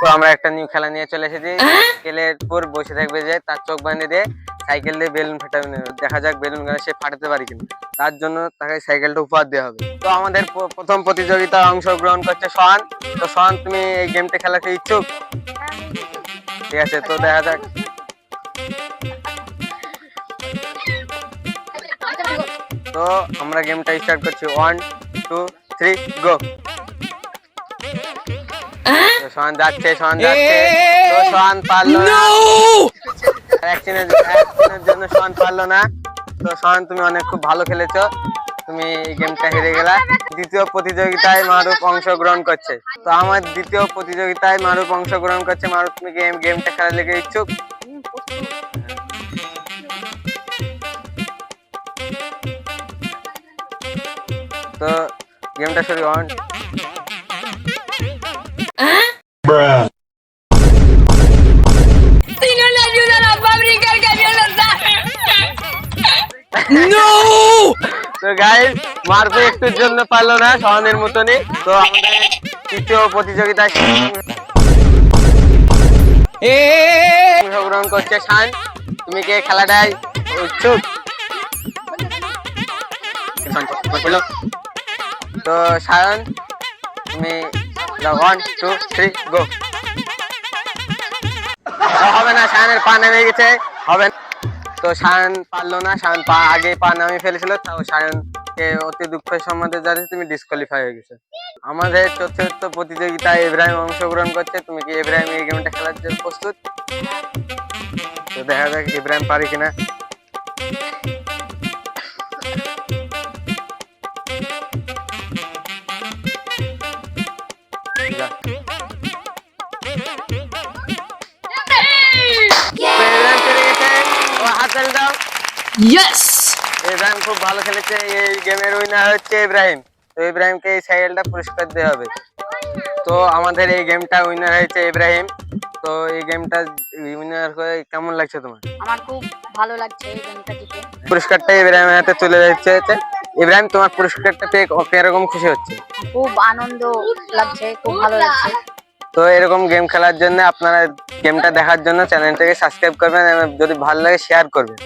তো আমরা একটা নিউ খেলা নিয়ে চলে এসেছি। সাইকেলের উপর বসে থাকবে, যে তার চোখ বাঁধিয়ে দিয়ে সাইকেল দিয়ে বেলুন ফাটাবে, দেখা যাক বেলুন গানে সে ফাটাতে পারে কিনা। তার জন্য তাকে সাইকেলটা উপহার দেওয়া হবে। তো আমাদের প্রথম প্রতিযোগিতা অংশগ্রহণ করছে সোহান। তো সোহান, তুমি এই গেমটা খেলাতে ইচ্ছুক? ঠিক আছে, তো দেখা যাক। তো আমরা গেমটা স্টার্ট করছি। 1 2 3 গো। সোহান যাচ্ছে, সোহান যাচ্ছে। তো সোহান পারলো না, একদিনের জন্য সোহান পারলো না। তো সোহান, তুমি অনেক খুব ভালো খেলেছো, তুমি এই গেমটা হেরে গেলা। দ্বিতীয় প্রতিযোগিতায় মারুফ অংশগ্রহণ করছে। তো আমার দ্বিতীয় প্রতিযোগিতায় মারুফ অংশগ্রহণ করছে। মারুফ, তুমি গেমটা খেলার লেগে ইচ্ছুক? তো গেমটা শুরু। অন। তো গাইস, মারুফ একটুর জন্য পারলো না, সোহানের মতনই। তো আমাদের তৃতীয় প্রতিযোগিতায় অংশগ্রহণ করছে শান। তুমি কি খেলাটাই ইচ্ছুক? তো শায়ন, তুমি 1 2 3 গো। হবে না, শায়নের পা নেমে গেছে, হবে না। তো শায়ন পারলো না, শায়ন আগে পা নামিয়ে ফেলেছিল। তাও শায়নকে অতি দুঃখের সম্বন্ধে জানিয়ে তুমি ডিসকোয়ালিফাই হয়ে গেছে। আমাদের চতুর্থ প্রতিযোগিতায় ইব্রাহিম অংশগ্রহণ করছে। তুমি কি ইব্রাহিম এই গেমটা খেলার জন্য প্রস্তুত? তো দেখা যাক ইব্রাহিম পারে কিনা। ইব্রাহিম খুব ভালো খেলেছে। এই গেমের উইনার হচ্ছে ইব্রাহিম। তো ইব্রাহিমকে এই সাইকেলটা পুরস্কার দেওয়া হবে। তো আমাদের এই গেমটা উইনার হয়েছে ইব্রাহিম। তো এই গেমটা উইনার হয়ে কেমন লাগছে তোমার? আমার খুব ভালো লাগছে এই গেমটা জিতে। পুরস্কারটা ইব্রাহিমের হাতে তুলে যাচ্ছে। ইব্রাহিম, তোমার পুরস্কারটা পেয়ে কিরকম খুশি হচ্ছে? খুব আনন্দ লাগছে, খুব ভালো লাগছে। তো এরকম গেম খেলার জন্য, আপনারা গেমটা দেখার জন্য চ্যানেলটাকে সাবস্ক্রাইব করবেন, যদি ভালো লাগে শেয়ার করবেন।